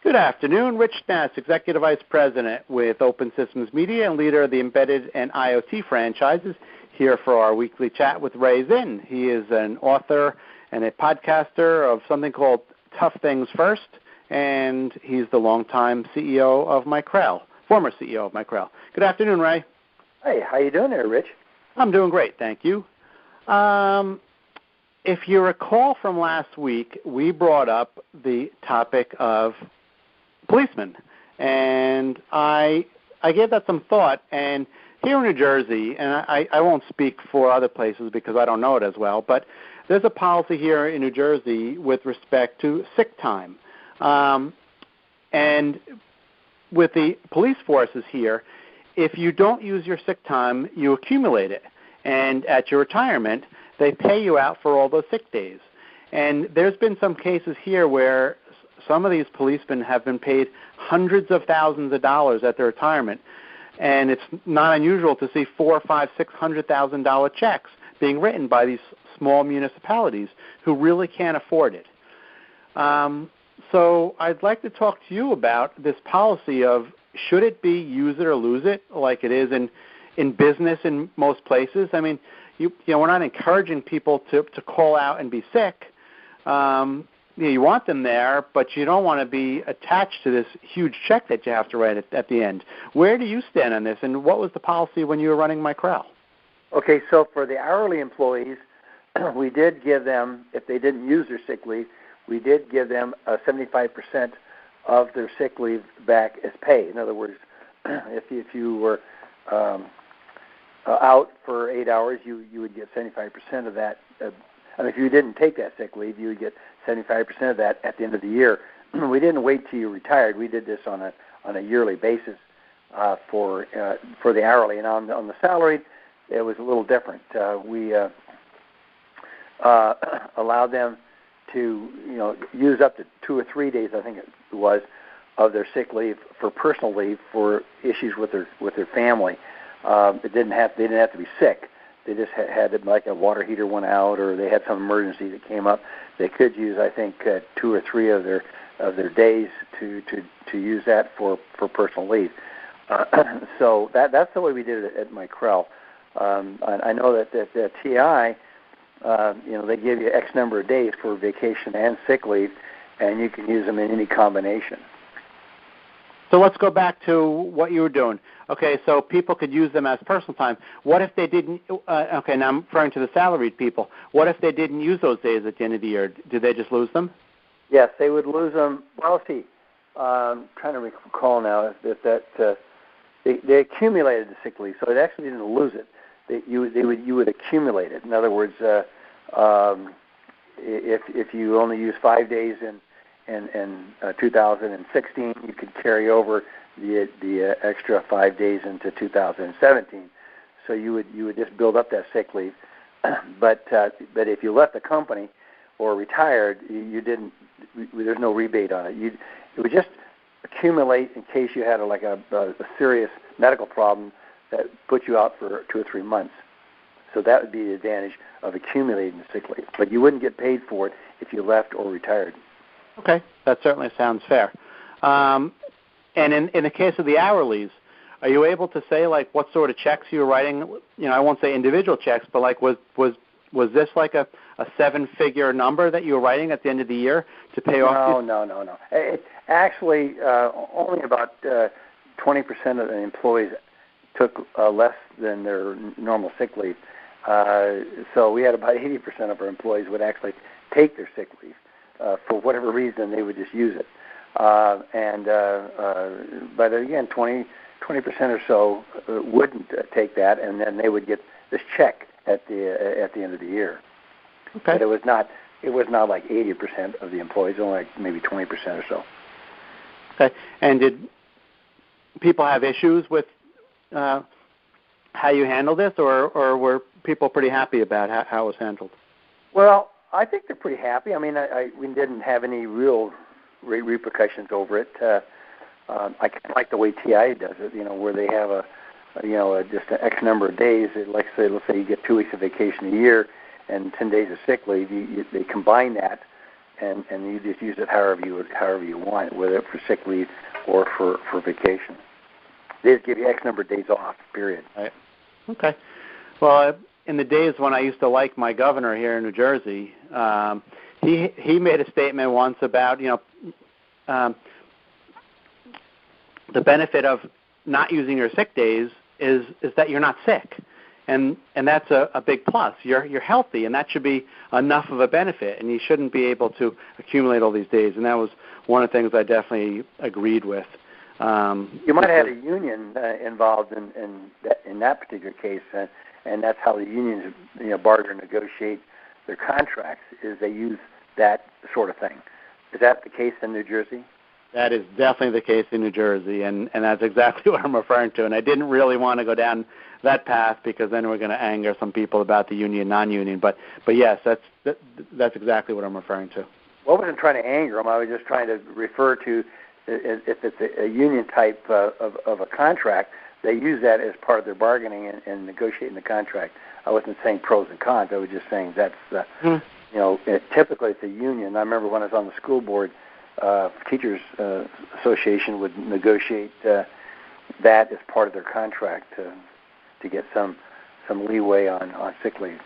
Good afternoon. Rich Ness, Executive Vice President with Open Systems Media and leader of the Embedded and IoT franchises, here for our weekly chat with Ray Zinn. He is an author and a podcaster of something called Tough Things First, and he's the longtime CEO of Micrel, former CEO of Micrel. Good afternoon, Ray. Hey, how you doing there, Rich? I'm doing great, thank you. If you recall from last week, we brought up the topic of policemen, and I gave that some thought. And here in New Jersey, and I won't speak for other places because I don't know it as well, but there's a policy here in New Jersey with respect to sick time. And with the police forces here, if you don't use your sick time, you accumulate it. And at your retirement, they pay you out for all those sick days. And there's been some cases here where some of these policemen have been paid hundreds of thousands of dollars at their retirement, and it's not unusual to see $400,000, $500,000, $600,000 checks being written by these small municipalities who really can't afford it. So I'd like to talk to you about this policy of should it be use it or lose it, like it is in business in most places. I mean, you know, we're not encouraging people to call out and be sick. You want them there, but you don't want to be attached to this huge check that you have to write at the end. Where do you stand on this, and what was the policy when you were running Micrel? Okay, so for the hourly employees, we did give them, if they didn't use their sick leave, we did give them 75% of their sick leave back as pay. In other words, if you were out for 8 hours, you would get 75% of that. And if you didn't take that sick leave, you would get 75% of that at the end of the year. We didn't wait till you retired. We did this on a yearly basis for the hourly. And on the salaried, it was a little different. We allowed them to use up to 2 or 3 days, I think it was, of their sick leave for personal leave for issues with their family. They didn't have to be sick. They just had like a water heater went out, or they had some emergency that came up. They could use, I think, 2 or 3 of their days to use that for personal leave. So that's the way we did it at Micrel. I know that TI, they give you X number of days for vacation and sick leave, and you can use them in any combination. So let's go back to what you were doing. Okay, so people could use them as personal time. What if they didn't? Okay, now I'm referring to the salaried people. What if they didn't use those days at the end of the year? Did they just lose them? Yes, they would lose them. Well, see, I'm trying to recall now that they accumulated the sick leave, so it actually didn't lose it. You would accumulate it. In other words, if you only use 5 days in 2016, you could carry over the extra 5 days into 2017. So you would just build up that sick leave. But if you left the company or retired, you didn't. There's no rebate on it. It would just accumulate in case you had a serious medical problem that put you out for 2 or 3 months. So that would be the advantage of accumulating the sick leave. But you wouldn't get paid for it if you left or retired. Okay, that certainly sounds fair. And in the case of the hourlies, are you able to say what sort of checks you were writing? I won't say individual checks, but was this like a 7-figure number that you were writing at the end of the year to pay off? No. Actually, only about 20% of the employees took less than their normal sick leave. So we had about 80% of our employees would actually take their sick leave. For whatever reason, they would just use it. But again, 20% or so wouldn't take that, and then they would get this check at the end of the year. Okay. But it was not like 80% of the employees, only like maybe 20% or so. Okay. And did people have issues with how you handled this, or were people pretty happy about how it was handled? Well, I think they're pretty happy. I mean, we didn't have any real repercussions over it. I kind of like the way TI does it, where they have just an X number of days. Let's say you get 2 weeks of vacation a year and 10 days of sick leave. They combine that, and you just use it however you want, whether for sick leave or for vacation. They just give you X number of days off, period. Right. Okay. Well, in the days when I used to like my governor here in New Jersey, he made a statement once about, the benefit of not using your sick days is that you're not sick. And that's a big plus. You're healthy, and that should be enough of a benefit, and you shouldn't be able to accumulate all these days. And that was one of the things I definitely agreed with. You might have had a union involved in that particular case, and that's how the unions, barter and negotiate their contracts, is they use that sort of thing. Is that the case in New Jersey? That is definitely the case in New Jersey, and that's exactly what I'm referring to. And I didn't really want to go down that path because then we're going to anger some people about the union, non-union. But yes, that's exactly what I'm referring to. Well, I wasn't trying to anger them. I was just trying to refer to if it's a union type of a contract, they use that as part of their bargaining and negotiating the contract. I wasn't saying pros and cons. I was just saying that's typically it's a union. I remember when I was on the school board, Teachers Association would negotiate that as part of their contract to get some leeway on sick leave.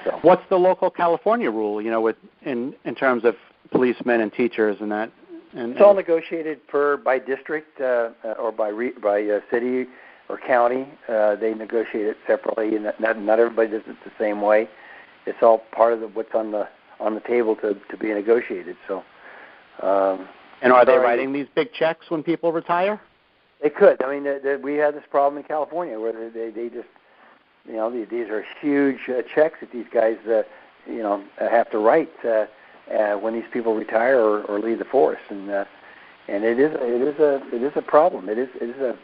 So, what's the local California rule? With in terms of policemen and teachers and that. It's all negotiated by district or by city or county. They negotiate it separately, and not everybody does it the same way. It's all part of what's on the table to be negotiated. So. And are they writing these big checks when people retire? They could. I mean, we had this problem in California where they just, these are huge checks that these guys, have to write when these people retire or leave the force, and it is a problem. It is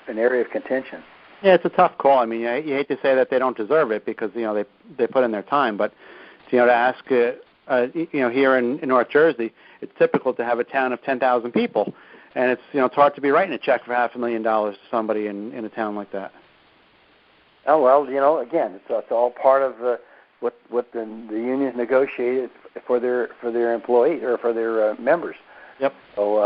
an area of contention. Yeah, it's a tough call. I mean, you hate to say that they don't deserve it because they put in their time, but to ask here in North Jersey, it's typical to have a town of 10,000 people, and it's hard to be writing a check for $500,000 to somebody in a town like that. Oh well, again, it's all part of what the unions negotiated for their employees or for their members. Yep. So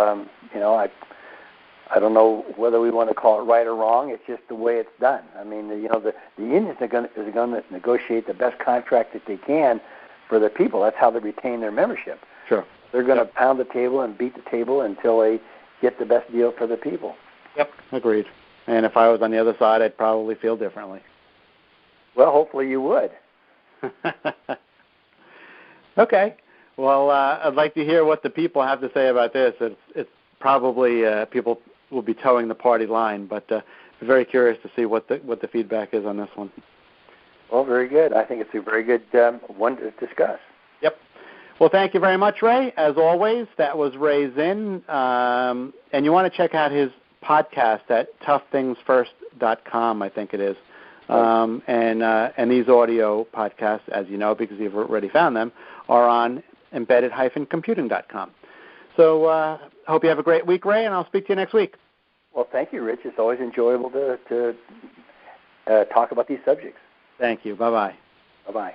I don't know whether we want to call it right or wrong. It's just the way it's done. I mean, the unions are going to negotiate the best contract that they can for their people. That's how they retain their membership. Sure. They're going to pound the table and beat the table until they get the best deal for the people. Yep, agreed. And if I was on the other side, I'd probably feel differently. Well, hopefully you would. Okay. Well, I'd like to hear what the people have to say about this. It's probably people will be towing the party line, but very curious to see what the feedback is on this one. Well, very good. I think it's a very good one to discuss. Yep. Well, thank you very much, Ray. As always, that was Ray Zinn. And you want to check out his podcast at toughthingsfirst.com, I think it is. And these audio podcasts, as you know, because you've already found them, are on embedded-computing.com. So I hope you have a great week, Ray, and I'll speak to you next week. Well, thank you, Rich. It's always enjoyable to talk about these subjects. Thank you. Bye-bye. Bye-bye.